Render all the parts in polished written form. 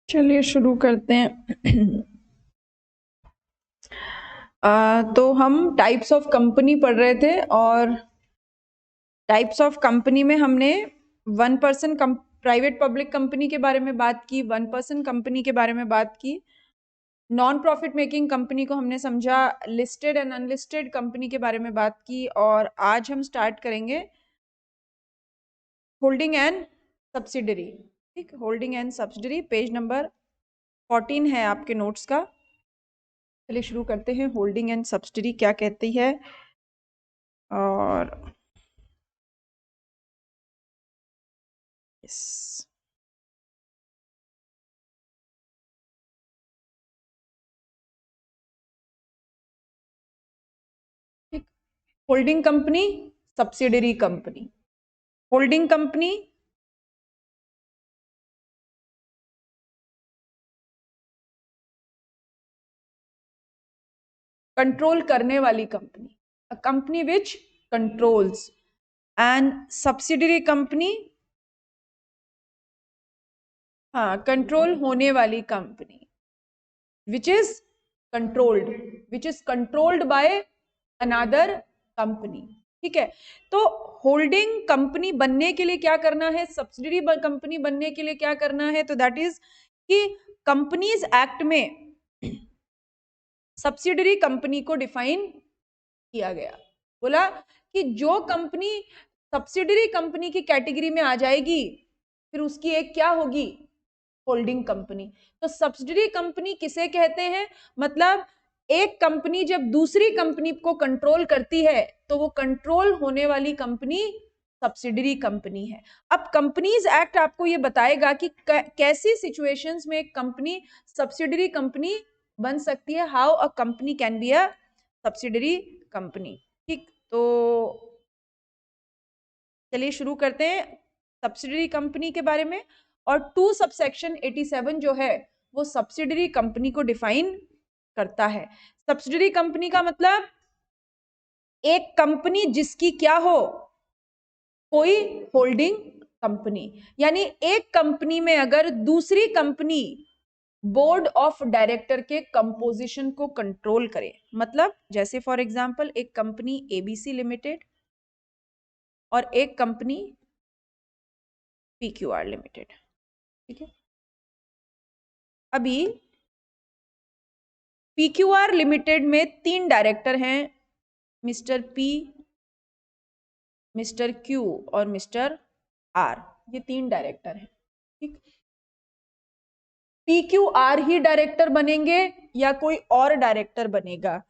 चलिए शुरू करते हैं। तो हम टाइप्स ऑफ कंपनी पढ़ रहे थे और टाइप्स ऑफ कंपनी में हमने 1% प्राइवेट पब्लिक कंपनी के बारे में बात की, 1% कंपनी के बारे में बात की, नॉन प्रॉफिट मेकिंग कंपनी को हमने समझा, लिस्टेड एंड अनलिस्टेड कंपनी के बारे में बात की और आज हम स्टार्ट करेंगे होल्डिंग एंड सब्सिडरी। ठीक, holding and subsidiary, page number 14 है आपके नोट्स का। चलिए शुरू करते हैं। होल्डिंग एंड सब्सिडरी क्या कहती है और यस, ठीक, holding company, subsidiary company. Holding company control करने वाली company, a company which controls, and subsidiary company, हाँ, कंट्रोल होने वाली company, which is controlled, which is controlled by another company. ठीक है, तो होल्डिंग कंपनी बनने के लिए क्या करना है, सब्सिडरी कंपनी बनने के लिए क्या करना है, तो दैट इज कि कंपनीज एक्ट में सब्सिडरी कंपनी को डिफाइन किया गया। बोला कि जो कंपनी सब्सिडरी कंपनी की कैटेगरी में आ जाएगी फिर उसकी एक क्या होगी, होल्डिंग कंपनी। तो सब्सिडरी कंपनी किसे कहते हैं, मतलब एक कंपनी जब दूसरी कंपनी को कंट्रोल करती है तो वो कंट्रोल होने वाली कंपनी सब्सिडरी कंपनी है। अब कंपनीज एक्ट आपको ये बताएगा कि कैसी सिचुएशंस में एक कंपनी सब्सिडरी कंपनी बन सकती है, how a company can be a subsidiary company. ठीक, तो चलिए शुरू करते हैं सब्सिडरी कंपनी के बारे में। और 2 सबसेक्शन 87 जो है वो सब्सिडरी कंपनी को डिफाइन करता है। सब्सिडरी कंपनी का मतलब एक कंपनी जिसकी क्या हो, कोई होल्डिंग कंपनी, यानी एक कंपनी में अगर दूसरी कंपनी बोर्ड ऑफ डायरेक्टर के कंपोजिशन को कंट्रोल करे, मतलब जैसे फॉर एग्जांपल एक कंपनी एबीसी लिमिटेड और एक कंपनी पीक्यूआर लिमिटेड। ठीक है, अभी पीक्यूआर लिमिटेड में 3 डायरेक्टर हैं, मिस्टर पी, मिस्टर क्यू और मिस्टर आर, ये 3 डायरेक्टर हैं। ठीक, पीक्यूआर ही डायरेक्टर बनेंगे या कोई और डायरेक्टर बनेगा,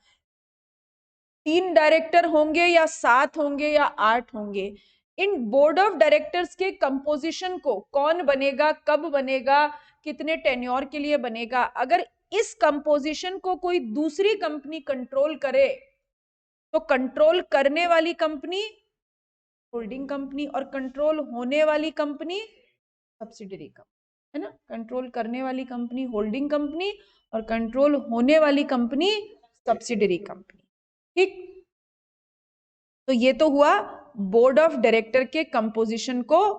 3 डायरेक्टर होंगे या 7 होंगे या 8 होंगे, इन बोर्ड ऑफ डायरेक्टर्स के कंपोजिशन को कौन बनेगा, कब बनेगा, कितने टेन्योर के लिए बनेगा, अगर इस कंपोजिशन को कोई दूसरी कंपनी कंट्रोल करे तो कंट्रोल करने वाली कंपनी होल्डिंग कंपनी और कंट्रोल होने वाली कंपनी सब्सिडरी कंपनी, है ना। कंट्रोल करने वाली कंपनी होल्डिंग कंपनी और कंट्रोल होने वाली कंपनी सब्सिडरी कंपनी। ठीक, तो ये तो हुआ बोर्ड ऑफ डायरेक्टर के कंपोजिशन को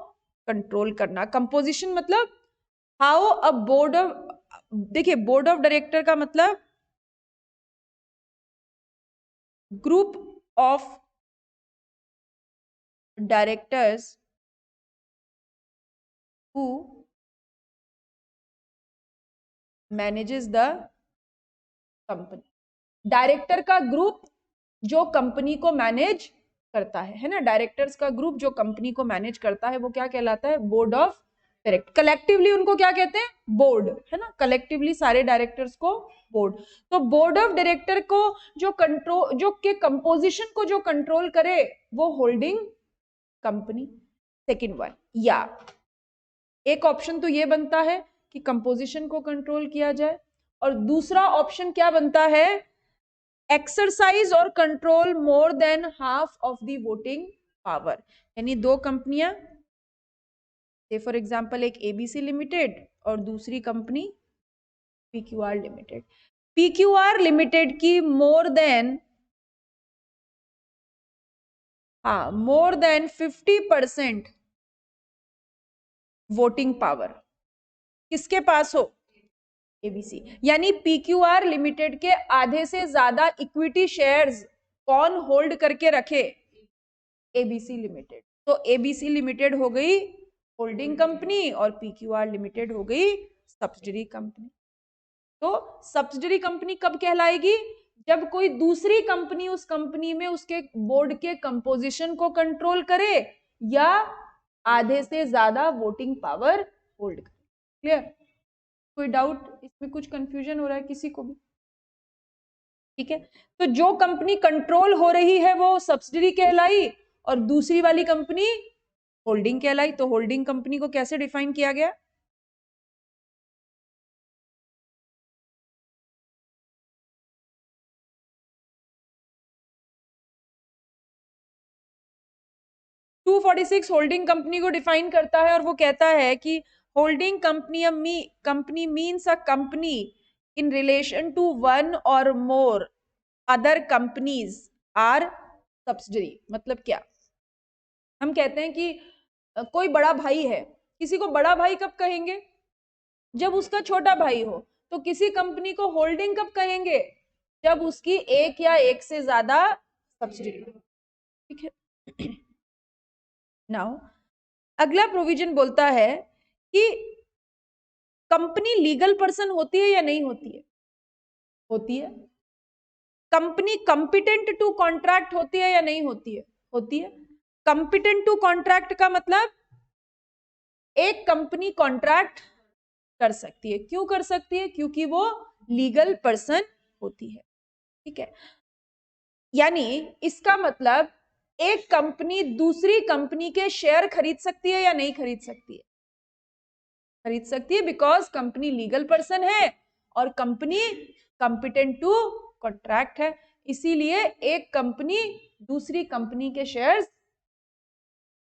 कंट्रोल करना। कंपोजिशन मतलब हाउ अ बोर्ड ऑफ, देखिए बोर्ड ऑफ डायरेक्टर का मतलब group of directors who manages the company. Director का ग्रुप जो कंपनी को मैनेज करता है ना, डायरेक्टर्स का ग्रुप जो कंपनी को मैनेज करता है वो क्या कहलाता है, बोर्ड ऑफ डायरेक्टर। कलेक्टिवली उनको क्या कहते हैं, बोर्ड, है ना, कलेक्टिवली सारे डायरेक्टर्स को बोर्ड। तो बोर्ड ऑफ डायरेक्टर को जो कंट्रोल, जो के कंपोजिशन को जो कंट्रोल करे वो होल्डिंग कंपनी। सेकंड वन, या एक ऑप्शन तो ये बनता है कि कंपोजिशन को कंट्रोल किया जाए और दूसरा ऑप्शन क्या बनता है, एक्सरसाइज और control more than half of the voting power. यानी दो कंपनियां, फॉर एग्जांपल एक एबीसी लिमिटेड और दूसरी company PQR limited. PQR limited की मोर देन 50% वोटिंग पावर किसके पास हो, एबीसी, यानी पीक्यूआर लिमिटेड के आधे से ज्यादा इक्विटी शेयर्स कौन होल्ड करके रखे? ABC limited. तो एबीसी लिमिटेड हो गई होल्डिंग कंपनी और पीक्यूआर लिमिटेड हो गई सब्सिडरी कंपनी। तो सब्सिडरी कंपनी कब कहलाएगी? जब कोई दूसरी कंपनी उस कंपनी में उसके बोर्ड के कंपोजिशन को कंट्रोल करे या आधे से ज्यादा वोटिंग पावर होल्ड करे। क्लियर? कोई डाउट इसमें? कुछ कंफ्यूजन हो रहा है किसी को भी? ठीक है, तो जो कंपनी कंट्रोल हो रही है वो सब्सिडरी कहलाई और दूसरी वाली कंपनी होल्डिंग कहलाई। तो होल्डिंग कंपनी को कैसे डिफाइन किया गया? टू 246 होल्डिंग कंपनी को डिफाइन करता है और वो कहता है कि holding company means a company in relation to one और more other companies are subsidiary. मतलब क्या? हम कहते हैं कि कोई बड़ा भाई है, किसी को बड़ा भाई कब कहेंगे? जब उसका छोटा भाई हो। तो किसी कंपनी को होल्डिंग कब कहेंगे? जब उसकी एक या एक से ज्यादा सब्सिडरी। ठीक है। नाउ अगला प्रोविजन बोलता है कि कंपनी लीगल पर्सन होती है या नहीं होती है? होती है। कंपनी कॉम्पिटेंट टू कॉन्ट्रैक्ट होती है या नहीं होती है? होती है। कॉम्पिटेंट टू कॉन्ट्रैक्ट का मतलब एक कंपनी कॉन्ट्रैक्ट कर सकती है। क्यों कर सकती है? क्योंकि वो लीगल पर्सन होती है। ठीक है, यानी इसका मतलब एक कंपनी दूसरी कंपनी के शेयर खरीद सकती है या नहीं खरीद सकती है? खरीद सकती है, बिकॉज कंपनी लीगल पर्सन है और कंपनी कॉम्पिटेंट टू कॉन्ट्रैक्ट है। इसीलिए एक कंपनी दूसरी कंपनी के शेयर्स,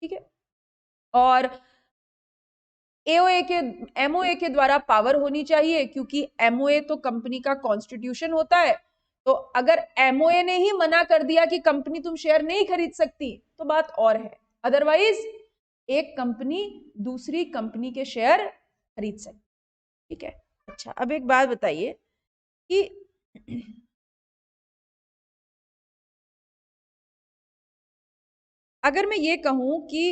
ठीक है, और एओए के एमओए के द्वारा पावर होनी चाहिए, क्योंकि एमओए तो कंपनी का कॉन्स्टिट्यूशन होता है। तो अगर एमओए ने ही मना कर दिया कि कंपनी तुम शेयर नहीं खरीद सकती तो बात और है, अदरवाइज एक कंपनी दूसरी कंपनी के शेयर खरीद सकती। ठीक है। अच्छा, अब एक बात बताइए कि अगर मैं ये कहूं कि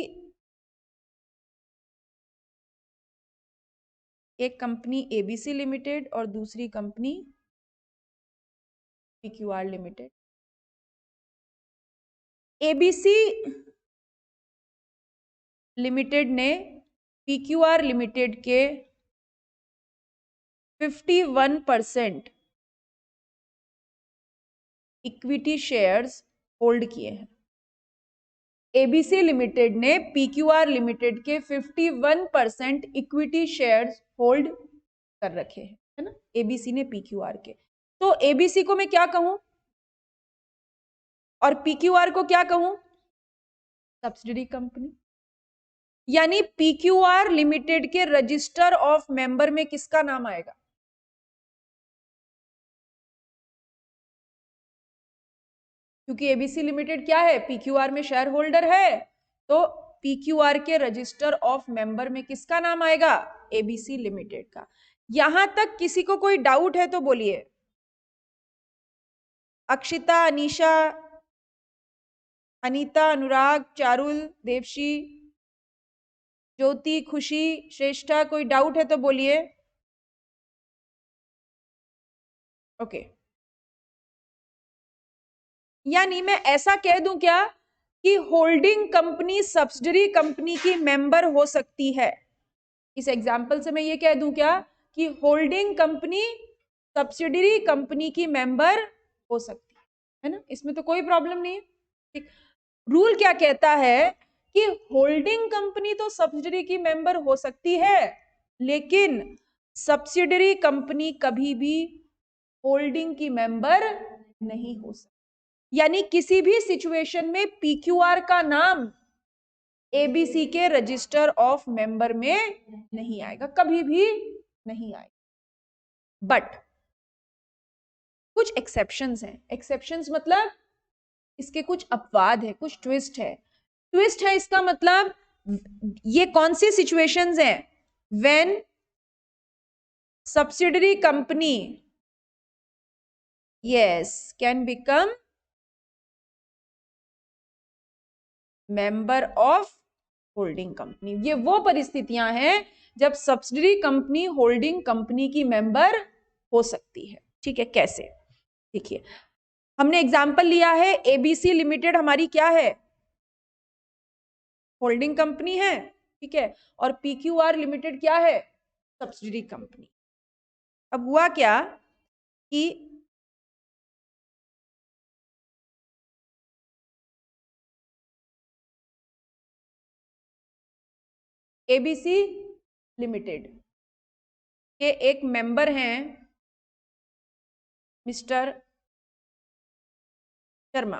एक कंपनी एबीसी लिमिटेड और दूसरी company PQR limited, ABC limited ने पीक्यूआर लिमिटेड के 51% इक्विटी शेयर्स होल्ड किए हैं। एबीसी लिमिटेड ने पीक्यूआर लिमिटेड के 51% इक्विटी शेयर्स होल्ड कर रखे हैं, है ना? एबीसी ने पीक्यूआर के। तो एबीसी को मैं क्या कहूं और पीक्यूआर को क्या कहूं? Subsidiary company. यानी पीक्यूआर लिमिटेड के रजिस्टर ऑफ मेंबर में किसका नाम आएगा? क्योंकि एबीसी लिमिटेड क्या है? पीक्यूआर में शेयर होल्डर है, तो पीक्यूआर के रजिस्टर ऑफ मेंबर में किसका नाम आएगा? एबीसी लिमिटेड का। यहां तक किसी को कोई डाउट है तो बोलिए। अक्षिता, अनीशा, अनीता, अनुराग, चारुल, देवशी, ज्योति, खुशी, श्रेष्ठा, कोई डाउट है तो बोलिए। ओके, यानी मैं ऐसा कह दूं क्या कि होल्डिंग कंपनी सब्सिडरी कंपनी की मेंबर हो सकती है? इस एग्जाम्पल से मैं ये कह दूं क्या कि होल्डिंग कंपनी सब्सिडरी कंपनी की मेंबर हो सकती है ना? इसमें तो कोई प्रॉब्लम नहीं है। ठीक, रूल क्या कहता है कि होल्डिंग कंपनी तो सब्सिडरी की मेंबर हो सकती है, लेकिन सब्सिडरी कंपनी कभी भी होल्डिंग की मेंबर नहीं हो सकती। यानी किसी भी सिचुएशन में पीक्यूआर का नाम एबीसी के रजिस्टर ऑफ मेंबर में नहीं आएगा, कभी भी नहीं आएगा। बट कुछ एक्सेप्शंस हैं। एक्सेप्शंस मतलब इसके कुछ अपवाद है, कुछ ट्विस्ट है। ट्विस्ट है इसका मतलब ये कौन सी सिचुएशंस हैं? When subsidiary company, yes, can become member of holding company. ये वो परिस्थितियां हैं जब सब्सिडरी कंपनी होल्डिंग कंपनी की मेंबर हो सकती है। ठीक है, कैसे? देखिए, हमने एग्जांपल लिया है, एबीसी लिमिटेड हमारी क्या है? होल्डिंग कंपनी है, ठीक है, और पीक्यूआर लिमिटेड क्या है? Subsidiary company. अब हुआ क्या कि एबीसी लिमिटेड के एक मेंबर हैं मिस्टर शर्मा।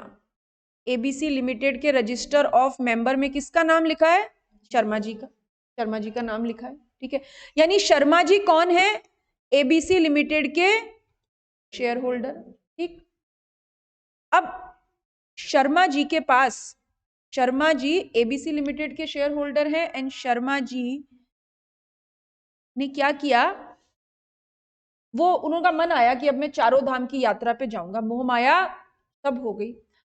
एबीसी लिमिटेड के रजिस्टर ऑफ मेंबर में किसका नाम लिखा है? शर्मा जी का। शर्मा जी का नाम लिखा है, ठीक है। यानी शर्मा जी कौन है? एबीसी लिमिटेड के शेयर होल्डर। ठीक, अब शर्मा जी के पास, शर्मा जी एबीसी लिमिटेड के शेयर होल्डर हैं, एंड शर्मा जी ने क्या किया, वो उनका मन आया कि अब मैं चारों धाम की यात्रा पे जाऊंगा, मोह माया तब हो गई।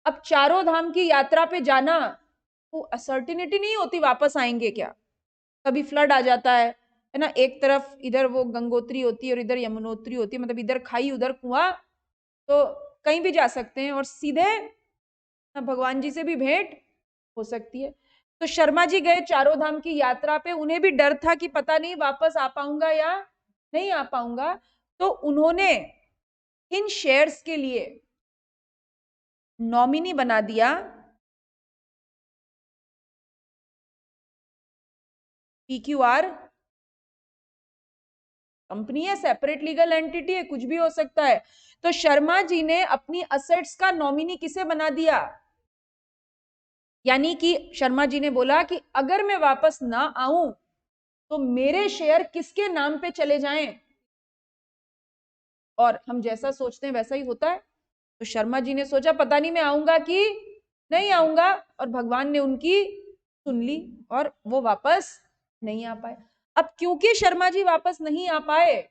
अब चारों धाम की यात्रा पे जाना, वो असर्टिनिटी नहीं होती वापस आएंगे क्या, कभी फ्लड आ जाता है ना, एक तरफ इधर वो गंगोत्री होती है और इधर यमुनोत्री होती है, मतलब इधर खाई उधर कुआं, तो कहीं भी जा सकते हैं और सीधे भगवान जी से भी भेंट हो सकती है। तो शर्मा जी गए चारों धाम की यात्रा पे, उन्हें भी डर था कि पता नहीं वापस आ पाऊंगा या नहीं आ पाऊंगा, तो उन्होंने इन शेयर्स के लिए नॉमिनी बना दिया पीक्यूआर कंपनी है, सेपरेट लीगल एंटिटी है, कुछ भी हो सकता है। तो शर्मा जी ने अपनी असेट्स का नॉमिनी किसे बना दिया? यानी कि शर्मा जी ने बोला कि अगर मैं वापस ना आऊं तो मेरे शेयर किसके नाम पे चले जाएं, और हम जैसा सोचते हैं वैसा ही होता है। तो शर्मा जी ने सोचा पता नहीं मैं आऊंगा कि नहीं आऊंगा, और भगवान ने उनकी सुन ली और वो वापस नहीं आ पाए। अब क्योंकि शर्मा जी वापस नहीं आ पाए,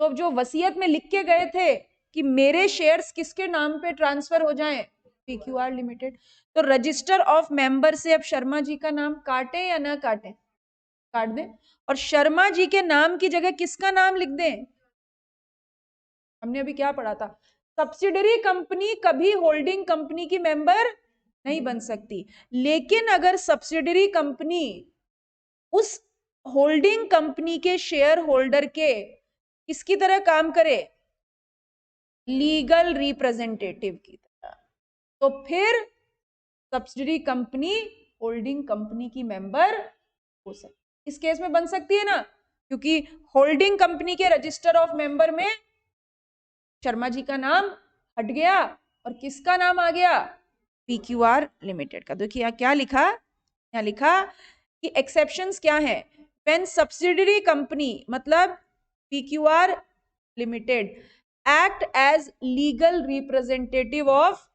तो जो वसीयत में लिख के गए थे कि मेरे शेयर्स किसके नाम पे ट्रांसफर हो जाएं, पीक्यूआर लिमिटेड, तो रजिस्टर ऑफ मेंबर से अब शर्मा जी का नाम काटे या ना काटे? काट दें, और शर्मा जी के नाम की जगह किसका नाम लिख दें? हमने अभी क्या पढ़ा था, सब्सिडरी कंपनी कभी होल्डिंग कंपनी की मेंबर नहीं बन सकती, लेकिन अगर सब्सिडरी कंपनी उस होल्डिंग कंपनी के शेयर होल्डर के किसकी तरह काम करे? लीगल रिप्रेजेंटेटिव की तरह, तो फिर सब्सिडरी कंपनी होल्डिंग कंपनी की मेंबर हो सकती, इस केस में बन सकती है ना, क्योंकि होल्डिंग कंपनी के रजिस्टर ऑफ मेंबर में शर्मा जी का नाम हट गया और किसका नाम आ गया? पीक्यूआर लिमिटेड का। देखिए क्या लिखा, यहाँ लिखा कि एक्सेप्शंस क्या है, व्हेन सब्सिडरी कंपनी मतलब PQR limited act as legal representative of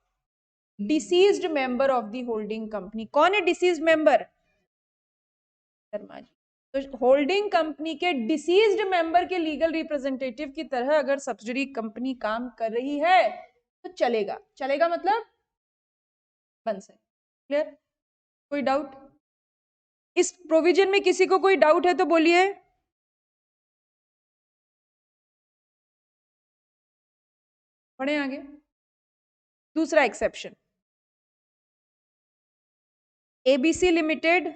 deceased member of the holding company. कौन है डिसीज्ड मेंबर? शर्मा जी। तो होल्डिंग कंपनी के डिसीज्ड मेंबर के लीगल रिप्रेजेंटेटिव की तरह अगर सब्सिडरी कंपनी काम कर रही है तो चलेगा। चलेगा मतलब बन सकता। क्लियर? कोई डाउट? इस प्रोविजन में किसी को कोई डाउट है तो बोलिए। पढ़े आगे। दूसरा एक्सेप्शन, एबीसी लिमिटेड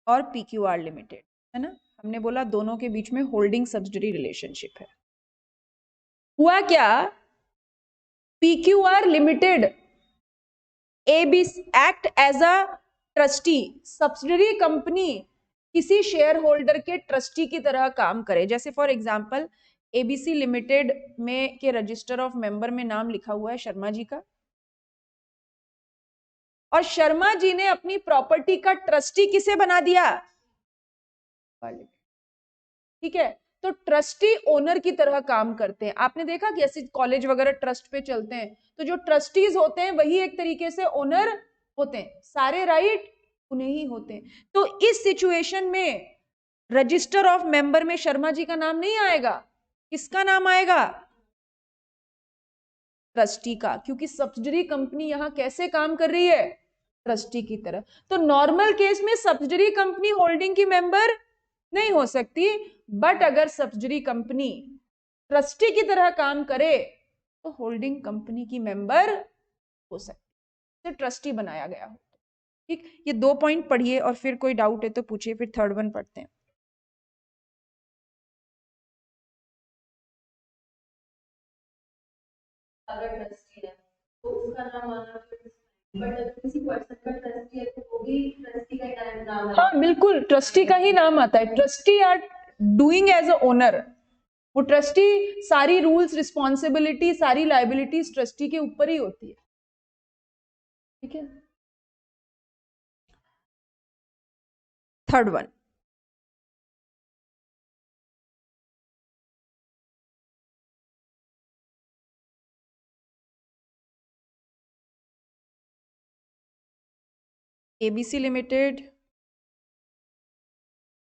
और पीक्यूआर लिमिटेड, है ना, हमने बोला दोनों के बीच में होल्डिंग सब्सिडरी रिलेशनशिप है। हुआ क्या, PQR limited ABC act as a trustee, subsidiary company किसी शेयर होल्डर के ट्रस्टी की तरह काम करे। जैसे फॉर एग्जांपल एबीसी लिमिटेड में के रजिस्टर ऑफ मेंबर में नाम लिखा हुआ है शर्मा जी का, और शर्मा जी ने अपनी प्रॉपर्टी का ट्रस्टी किसे बना दिया? ठीक है, तो ट्रस्टी ओनर की तरह काम करते हैं। आपने देखा कि ऐसे कॉलेज वगैरह ट्रस्ट पे चलते हैं, तो जो ट्रस्टीज होते हैं वही एक तरीके से ओनर होते हैं, सारे राइट उन्हें ही होते हैं। तो इस सिचुएशन में रजिस्टर ऑफ मेंबर में शर्मा जी का नाम नहीं आएगा, किसका नाम आएगा? ट्रस्टी का, क्योंकि सब्सिडरी कंपनी यहां कैसे काम कर रही है? ट्रस्टी की तरह। तो नॉर्मल केस में सब्सिडरी कंपनी होल्डिंग की मेंबर नहीं हो सकती, बट अगर सब्सिडरी कंपनी ट्रस्टी की तरह काम करे तो होल्डिंग कंपनी की मेंबर हो सकती है, तो ट्रस्टी बनाया गया हो। ठीक, ये 2 पॉइंट पढ़िए और फिर कोई डाउट है तो पूछिए, फिर थर्ड वन पढ़ते हैं। अगर ट्रस्टी है तो उसका नाम आना, बट अगर किसी पर्सन का ट्रस्टी है तो वो भी ट्रस्टी का ही नाम है। हाँ बिल्कुल, ट्रस्टी का ही नाम आता है। Trustee are doing as a owner, वो ट्रस्टी सारी रूल्स, रिस्पॉन्सिबिलिटी, सारी लाइबिलिटीज ट्रस्टी के ऊपर ही होती है। ठीक है, third one, ABC limited,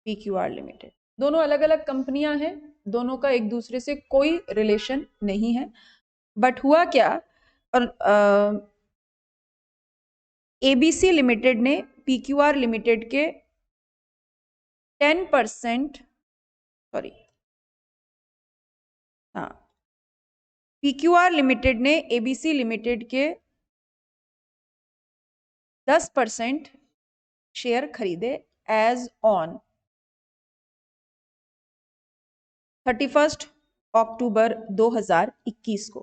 PQR limited, दोनों अलग अलग कंपनियां हैं, दोनों का एक दूसरे से कोई रिलेशन नहीं है। बट हुआ क्या, और एबीसी लिमिटेड ने पीक्यूआर लिमिटेड के 10%, सॉरी, हाँ, पीक्यूआर लिमिटेड ने एबीसी लिमिटेड के 10% शेयर खरीदे एज ऑन 31 अक्टूबर 2021 को।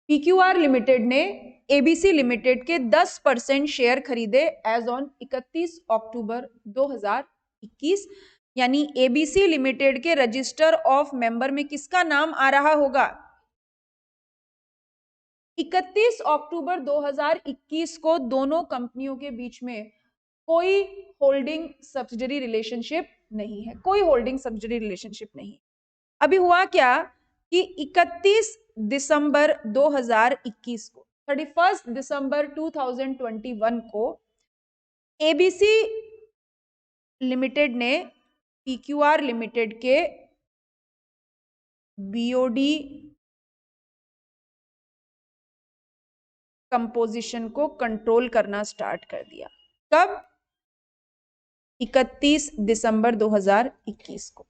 पीक्यूआर लिमिटेड ने एबीसी लिमिटेड के 10% शेयर खरीदे एज ऑन 31 अक्टूबर 2021, यानी एबीसी लिमिटेड के रजिस्टर ऑफ मेंबर में किसका नाम आ रहा होगा? 31 अक्टूबर 2021 को दोनों कंपनियों के बीच में कोई होल्डिंग सब्सिडरी रिलेशनशिप नहीं है, कोई होल्डिंग सब्सिडरी रिलेशनशिप नहीं। अभी हुआ क्या कि 31 दिसंबर 2021 को, 31 दिसंबर 2021 को एबीसी लिमिटेड ने पीक्यूआर लिमिटेड के बीओडी कंपोजिशन को कंट्रोल करना स्टार्ट कर दिया। कब? 31 दिसंबर 2021 को।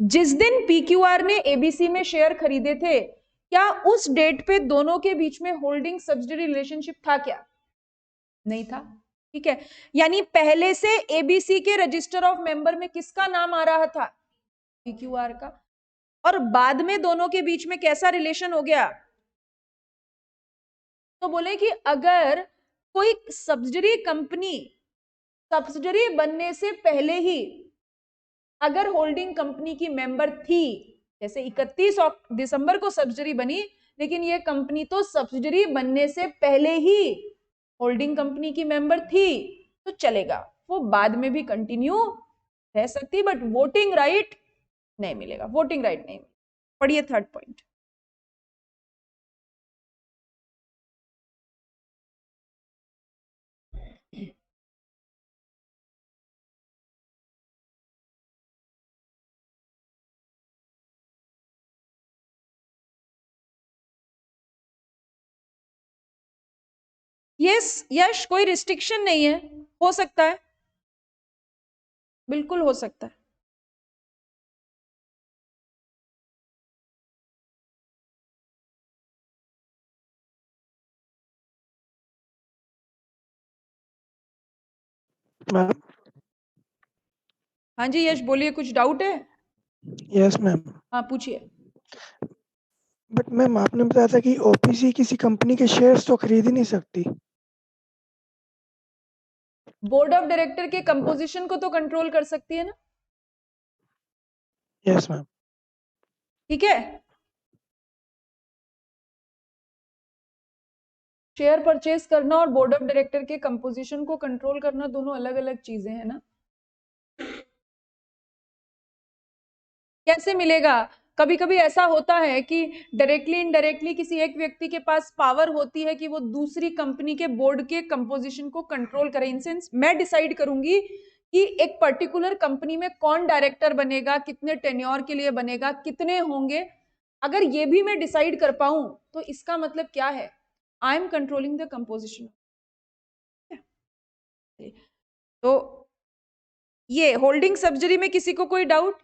जिस दिन पीक्यूआर ने एबीसी में शेयर खरीदे थे, क्या उस डेट पे दोनों के बीच में होल्डिंग सब्सिडरी रिलेशनशिप था क्या? नहीं था। ठीक है, यानी पहले से एबीसी के रजिस्टर ऑफ मेंबर में किसका नाम आ रहा था? पीक्यूआर का। और बाद में दोनों के बीच में कैसा रिलेशन हो गया? तो बोले कि अगर कोई सब्सिडरी कंपनी सब्सिडरी बनने से पहले ही अगर होल्डिंग कंपनी की मेंबर थी, जैसे 31 दिसंबर को सब्सिडरी बनी, लेकिन ये कंपनी तो सब्सिडरी बनने से पहले ही होल्डिंग कंपनी की मेंबर थी, तो चलेगा, वो बाद में भी कंटिन्यू रह सकती, बट वोटिंग राइट नहीं मिलेगा, वोटिंग राइट नहीं। पढ़िए थर्ड पॉइंट। यस यश, कोई रिस्ट्रिक्शन नहीं है, हो सकता है, बिल्कुल हो सकता है। मैम। हाँ जी यश बोलिए, कुछ डाउट है? Yes ma'am. हाँ पूछिए। बट मैम आपने बताया था कि ओपीसी किसी कंपनी के शेयर्स तो खरीद ही नहीं सकती। बोर्ड ऑफ डायरेक्टर के कंपोजिशन को तो कंट्रोल कर सकती है ना। Yes ma'am. ठीक है, शेयर परचेज करना और बोर्ड ऑफ डायरेक्टर के कंपोजिशन को कंट्रोल करना दोनों अलग अलग चीजें हैं ना। कैसे मिलेगा? कभी कभी ऐसा होता है कि डायरेक्टली इनडायरेक्टली किसी एक व्यक्ति के पास पावर होती है कि वो दूसरी कंपनी के बोर्ड के कंपोजिशन को कंट्रोल करे। इन सेंस मैं डिसाइड करूंगी कि एक पर्टिकुलर कंपनी में कौन डायरेक्टर बनेगा, कितने टेन्योर के लिए बनेगा, कितने होंगे, अगर ये भी मैं डिसाइड कर पाऊं तो इसका मतलब क्या है, I am controlling the composition. तो ये होल्डिंग सब्सिडरी में किसी को कोई डाउट?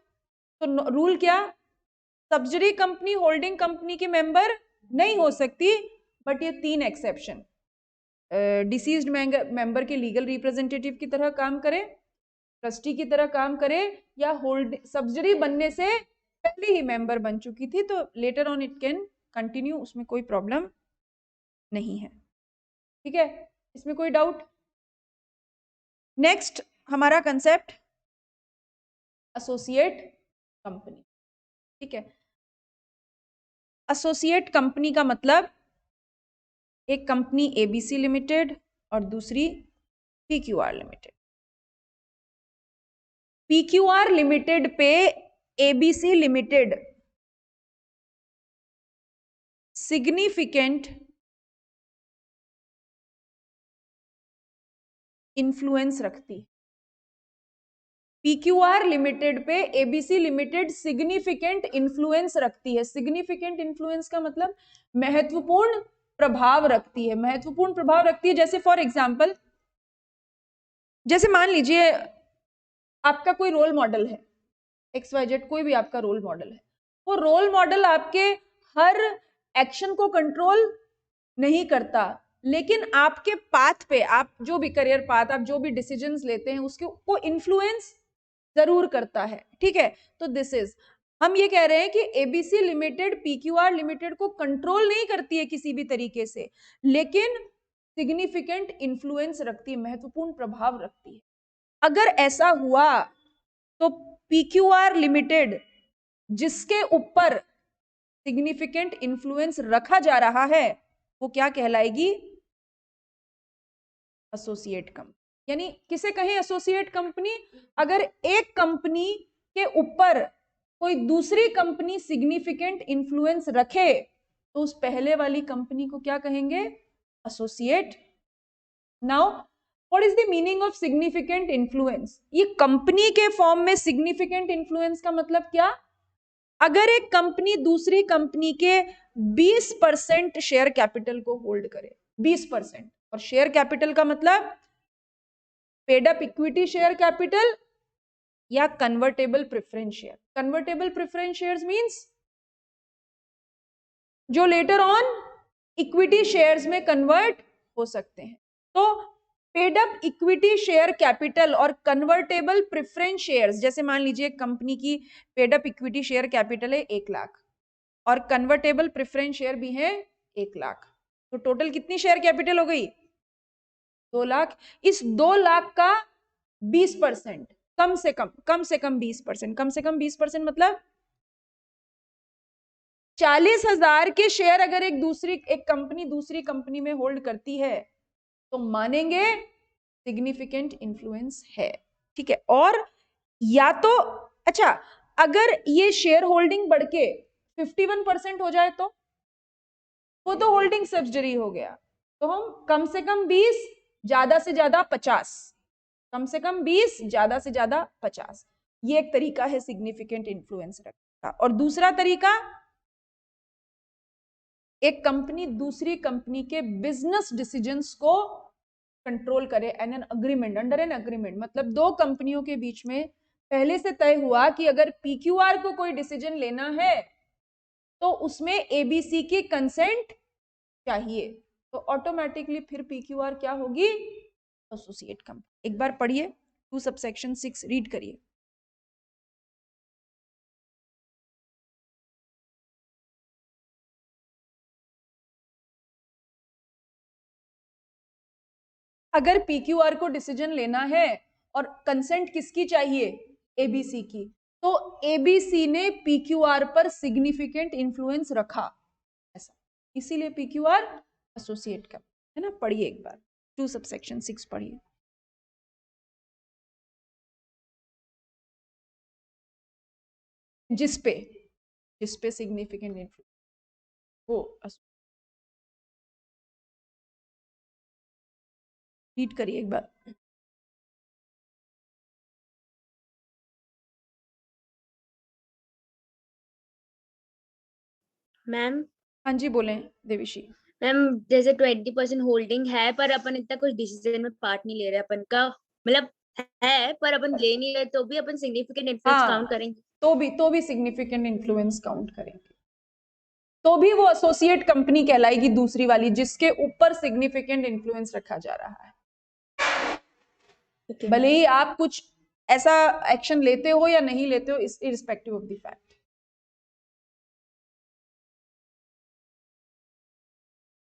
तो रूल क्या, सब्सिडरी कंपनी होल्डिंग कंपनी के मेंबर नहीं हो सकती, बट ये 3 एक्सेप्शन, डिसीज्ड मेंबर के लीगल रिप्रेजेंटेटिव की तरह काम करे, ट्रस्टी की तरह काम करे, या होल्ड सब्सिडरी बनने से पहले ही मेंबर बन चुकी थी तो later on it can continue, उसमें कोई प्रॉब्लम नहीं है। ठीक है, इसमें कोई डाउट? नेक्स्ट हमारा कंसेप्ट एसोसिएट कंपनी। ठीक है, एसोसिएट कंपनी का मतलब एक कंपनी एबीसी लिमिटेड और दूसरी पीक्यूआर लिमिटेड। पीक्यूआर लिमिटेड पे एबीसी लिमिटेड सिग्निफिकेंट इन्फ्लुएंस रखती है। पीक्यूआर लिमिटेड पे एबीसी लिमिटेड सिग्निफिकेंट इन्फ्लुएंस रखती है। सिग्निफिकेंट इन्फ्लुएंस का मतलब महत्वपूर्ण प्रभाव रखती है, महत्वपूर्ण प्रभाव रखती है। जैसे फॉर एग्जांपल, जैसे मान लीजिए आपका कोई रोल मॉडल है, XYZ कोई भी आपका रोल मॉडल है, वो रोल मॉडल आपके हर एक्शन को कंट्रोल नहीं करता, लेकिन आपके पाथ पे, आप जो भी करियर पाथ, आप जो भी डिसीजंस लेते हैं उसके को इन्फ्लुएंस जरूर करता है। ठीक है, तो दिस इज, हम ये कह रहे हैं कि एबीसी लिमिटेड पीक्यूआर लिमिटेड को कंट्रोल नहीं करती है किसी भी तरीके से, लेकिन सिग्निफिकेंट इन्फ्लुएंस रखती है, महत्वपूर्ण प्रभाव रखती है। अगर ऐसा हुआ तो पीक्यूआर लिमिटेड जिसके ऊपर सिग्निफिकेंट इन्फ्लुएंस रखा जा रहा है वो क्या कहलाएगी? Associate company. यानी किसे कहें एसोसिएट कंपनी? अगर एक कंपनी के ऊपर कोई दूसरी कंपनी सिग्निफिकेंट इन्फ्लुएंस रखे तो उस पहले वाली कंपनी को क्या कहेंगे? Associate. Now what is the meaning of significant influence? ये कंपनी के फॉर्म में सिग्निफिकेंट इन्फ्लुएंस का मतलब क्या? अगर एक कंपनी दूसरी कंपनी के 20% शेयर कैपिटल को होल्ड करे, 20%, और शेयर कैपिटल का मतलब paid up equity share capital या convertible preference share. Convertible preference shares means जो लेटर ऑन इक्विटी शेयर्स में कन्वर्ट हो सकते हैं। तो paid up equity share capital और कन्वर्टेबल प्रेफरेंस शेयर्स, जैसे मान लीजिए कंपनी की paid up equity share capital है 1 लाख और कन्वर्टेबल प्रेफरेंस शेयर भी है 1 लाख, तो टोटल कितनी शेयर कैपिटल हो गई? 2 लाख। इस 2 लाख का 20%, कम से कम 20%, कम से कम 20% मतलब 40,000 के शेयर अगर एक कंपनी दूसरी कंपनी में होल्ड करती है तो मानेंगे सिग्निफिकेंट इन्फ्लुएंस है। ठीक है, और या तो अच्छा, अगर ये शेयर होल्डिंग बढ़ के 51% हो जाए तो वो तो होल्डिंग सब्सिडरी हो गया। तो हम कम से कम 20, ज्यादा से ज्यादा 50, कम से कम 20, ज्यादा से ज्यादा 50, ये एक तरीका है सिग्निफिकेंट इन्फ्लुएंस रखने का। और दूसरा तरीका, एक कंपनी दूसरी कंपनी के बिजनेस डिसीजंस को कंट्रोल करे an an agreement, under an agreement, मतलब दो कंपनियों के बीच में पहले से तय हुआ कि अगर पीक्यूआर को कोई डिसीजन लेना है तो उसमें एबीसी की कंसेंट चाहिए, तो ऑटोमेटिकली फिर पीक्यूआर क्या होगी? Associate company. एक बार पढ़िए 2 सबसेक्शन 6 रीड करिए। अगर पीक्यूआर को डिसीजन लेना है और कंसेंट किसकी चाहिए? एबीसी की, तो एबीसी ने पीक्यूआर पर सिग्निफिकेंट इन्फ्लुएंस रखा, ऐसा, इसीलिए पीक्यूआर एसोसिएट का है ना। पढ़िए एक बार 2 सबसेक्शन 6 पढ़िए। जिसपे सिग्निफिकेंट इन्फ्लुएंस वो रीड करिए एक बार। मैम हाँ जी, बोलें देविशी। मैम जैसे 20% होल्डिंग है पर अपन इतना कुछ डिसीजन में पार्ट नहीं ले रहे, अपन का मतलब है पर अपन ले नहीं रहे, तो भी अपन सिग्निफिकेंट इन्फ्लुएंस काउंट हाँ, करेंगे। तो भी सिग्निफिकेंट इन्फ्लुएंस काउंट करेंगे, तो भी वो एसोसिएट कंपनी कहलाएगी दूसरी वाली जिसके ऊपर सिग्निफिकेंट इन्फ्लुएंस रखा जा रहा है। Okay, भले ही आप कुछ ऐसा एक्शन लेते हो या नहीं लेते हो, इरिस्पेक्टिव ऑफ द फैक्ट।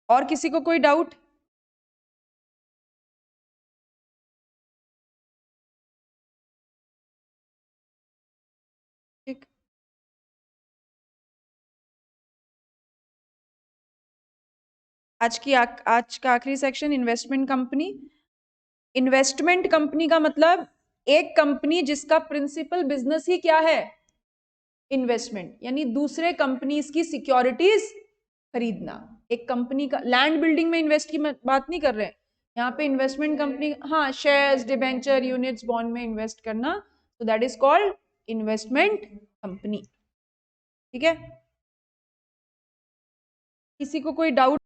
और किसी को कोई डाउट? ठीक, आज का आखिरी section investment company. Investment company का मतलब एक कंपनी जिसका प्रिंसिपल बिजनेस ही क्या है? इन्वेस्टमेंट, यानी दूसरे कंपनीज की सिक्योरिटीज खरीदना। एक कंपनी का लैंड बिल्डिंग में इन्वेस्ट की बात नहीं कर रहे हैं यहाँ पे, इन्वेस्टमेंट कंपनी हाँ शेयर्स, डिबेंचर, यूनिट्स, बॉन्ड में इन्वेस्ट करना, तो that is called investment company. ठीक है, किसी को कोई डाउट?